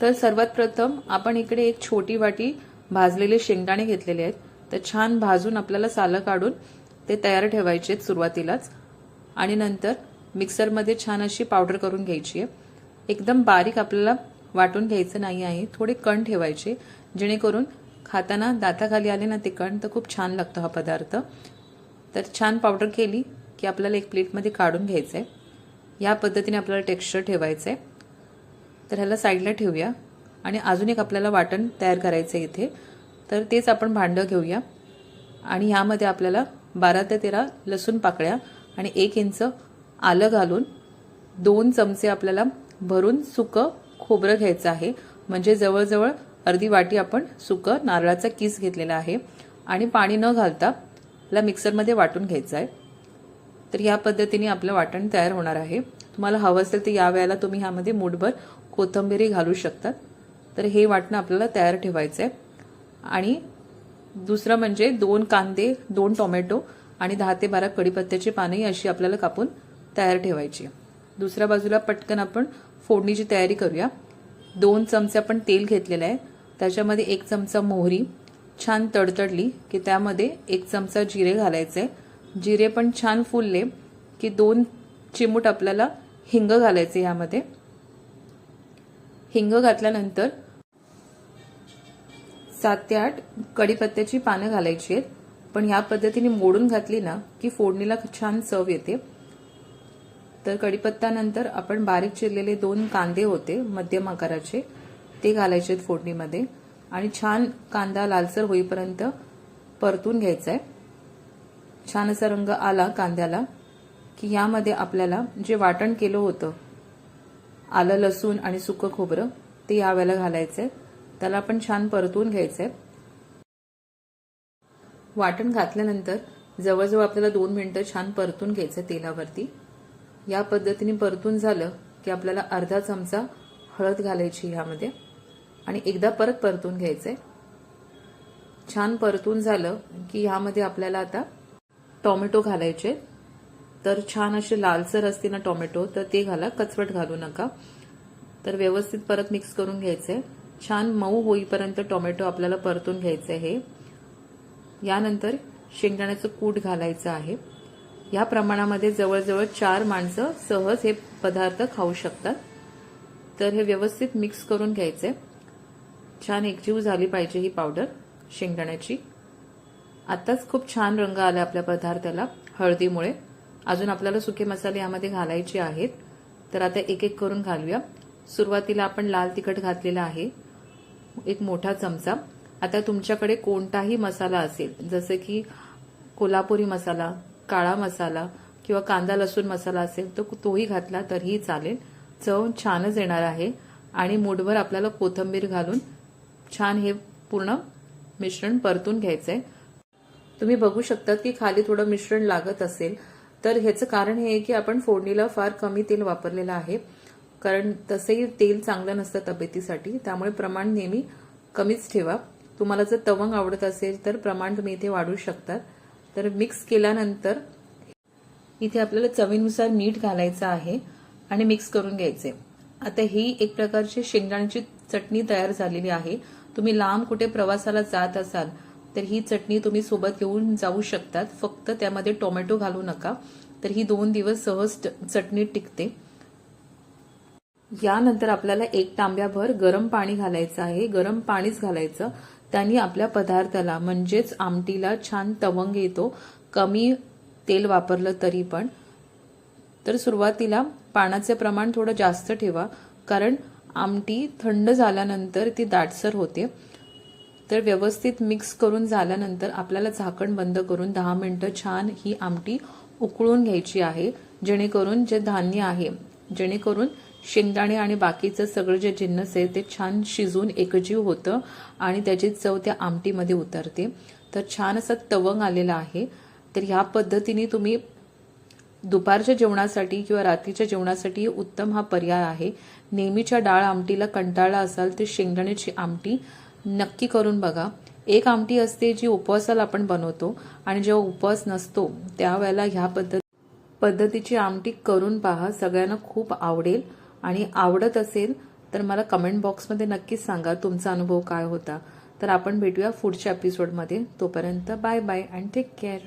तर सर्वात प्रथम आपण इकडे एक छोटी वाटी भाजलेले शेंगदाणे घेतलेले आहेत. तर छान भाजून आपल्याला सालं काढून ते तयार ठेवायचे आहेत सुरुवातीलाच. आणि नंतर मिक्सरमध्ये छान अशी पावडर करून घ्यायची आहे. एकदम बारीक आपल्याला वाटून घ्यायचं नाही आहे, थोडे कण ठेवायचे जेणेकरून खाताना दाताखाली आले ना ते कण तर खूप छान लागतो हा पदार्थ. तर छान पावडर केली की आपल्याला एक प्लेटमध्ये काढून घ्यायचं आहे. या पद्धतीने आपल्याला टेक्स्चर ठेवायचं आहे. तर ह्याला साईडला ठेवूया. आणि अजून एक आपल्याला वाटण तयार करायचं आहे इथे. तर तेच आपण भांडं घेऊया आणि ह्यामध्ये आपल्याला 12 ते 13 लसूण पाकळ्या आणि 1 इंच आलं घालून 2 चमचे आपल्याला भरून सुकं खोबरं घ्यायचं आहे. म्हणजे जवळजवळ अर्धी वाटी आपण सुकं नारळाचा किस घेतलेला आहे आणि पाणी न घालता याला मिक्सरमध्ये वाटून घ्यायचं आहे. तर या पद्धतीने आपलं वाटण तयार होणार आहे. तुम्हाला हवं असेल तर या वेळेला तुम्ही ह्यामध्ये मूठभर कोथिंबीर घालू शकतात. तर हे वाटण आपल्याला तयार ठेवायचं आहे. आणि दुसरं म्हणजे 2 कांदे, 2 टोमॅटो आणि 10 ते 12 कढीपत्त्याची पानंही अशी आपल्याला कापून तयार ठेवायची. दुसऱ्या बाजूला पटकन आपण फोडणीची तयारी करूया. 2 चमचे आपण तेल घेतलेलं आहे. त्याच्यामध्ये 1 चमचा मोहरी छान तडतडली की त्यामध्ये 1 चमचा जिरे घालायचे. जिरे पण छान फुलले की 2 चिमूट आपल्याला हिंग घालायचे. यामध्ये हिंग घातल्यानंतर 7 ते 8 कढीपत्त्याची पानं घालायची आहेत. पण ह्या पद्धतीने मोडून घातली ना की फोडणीला छान चव येते. तर कढीपत्त्यानंतर आपण बारीक चिरलेले 2 कांदे होते मध्यम आकाराचे ते घालायचे फोडणीमध्ये आणि छान कांदा लालसर होईपर्यंत परतून घ्यायचा आहे. छान असा रंग आला कांद्याला की यामध्ये आपल्याला जे वाटण केलं होतं आलं, लसूण आणि सुकं खोबरं ते यावेळेला घालायचंय. त्याला आपण छान परतून घ्यायचंय. वाटण घातल्यानंतर जवळजवळ आपल्याला 2 मिनिटं छान परतून घ्यायचं तेलावरती. या पद्धतीने परतून झालं की आपल्याला अर्धा चमचा हळद घालायची ह्यामध्ये आणि एकदा परत परतून घ्यायचंय. छान परतून झालं की ह्यामध्ये आपल्याला आता टोमॅटो घालायचे. तर छान असे लालसर असते ना टोमॅटो तर ते घाला, कचवट घालू नका. तर व्यवस्थित परत मिक्स करून घ्यायचंय. छान मऊ होईपर्यंत टोमॅटो आपल्याला परतून घ्यायचं आहे. यानंतर शेंगदाण्याचं कूट घालायचं आहे. या प्रमाणामध्ये जवळजवळ 4 माणसं सहज हे पदार्थ खाऊ शकतात. तर हे व्यवस्थित मिक्स करून घ्यायचंय. छान एकजीव झाली पाहिजे ही पावडर शेंगदाण्याची. आताच खूप छान रंग आला आपल्या पदार्थाला हळदीमुळे. अजून आपल्याला सुके मसाले यामध्ये घालायचे आहेत. तर आता एक एक करून घालूया. सुरुवातीला आपण लाल तिखट घातलेला आहे 1 मोठा चमचा. आता तुमच्याकडे कोणताही मसाला असेल जसे की कोल्हापुरी मसाला, काळा मसाला किंवा कांदा लसूण मसाला असेल तर तोही घातला तरीही चालेल. चव छानच येणार आहे. आणि मूठभर आपल्याला कोथिंबीर घालून छान हे पूर्ण मिश्रण परतून घ्यायचंय. तुम्ही बघू शकता की खाली थोडं मिश्रण लागत असेल तर ह्याचं कारण हे आहे की आपण फोडणीला फार कमी तेल वापरलेलं आहे. कारण तसंही तेल चांगलं नसतं तब्येतीसाठी. त्यामुळे प्रमाण नेहमी कमीच ठेवा. तुम्हाला जर तवंग आवडत असेल तर प्रमाण तुम्ही इथे वाढवू शकता. तर मिक्स केल्यानंतर इथे आपल्याला चवीनुसार मीठ घालायचं आहे आणि मिक्स करून घ्यायचे. आता ही एक प्रकारची शेंगदाण्याची चटणी तयार झालेली आहे. तुम्ही लांब कुठे प्रवासाला जात असाल तर ही चटणी तुम्ही सोबत घेऊन जाऊ शकतात. फक्त त्यामध्ये टोमॅटो घालू नका. तर ही 2 दिवस सहज चटणी टिकते. यानंतर आपल्याला 1 तांब्याभर गरम पाणी घालायचं आहे. गरम पाणीच घालायचं. त्यांनी आपल्या पदार्थाला म्हणजेच आमटीला छान तवंग येतो. कमी तेल वापरलं तरी पण. तर सुरुवातीला पाण्याचे प्रमाण थोडं जास्त ठेवा कारण आमटी थंड झाल्यानंतर ती दाटसर होते. तर व्यवस्थित मिक्स करून झाल्यानंतर आपल्याला झाकण बंद करून 10 मिनिटं छान ही आमटी उकळून घ्यायची आहे. जेणेकरून जे धान्य आहे, जेणेकरून शेंगदाणे आणि बाकीचं सगळं जे जिन्नस आहे ते छान शिजून एकजीव होतं आणि त्याची चव त्या आमटीमध्ये उतरते. तर छान असा तवंग आलेला आहे. तर ह्या पद्धतीने तुम्ही दुपारच्या जेवणासाठी किंवा रात्रीच्या जेवणासाठी उत्तम हा पर्याय आहे. नेहमीच्या डाळ आमटीला कंटाळला असाल तर शेंगदाण्याची आमटी नक्की करून बघा. एक आमटी असते जी उपवासाला आपण बनवतो आणि जेव्हा उपवास नसतो त्यावेळेला ह्या पद्धतीची आमटी करून पहा. सगळ्यांना खूप आवडेल आणि आवडत असेल तर मला कमेंट बॉक्समध्ये नक्कीच सांगा तुमचा अनुभव काय होता. तर आपण भेटूया पुढच्या एपिसोडमध्ये. तोपर्यंत bye bye and take care.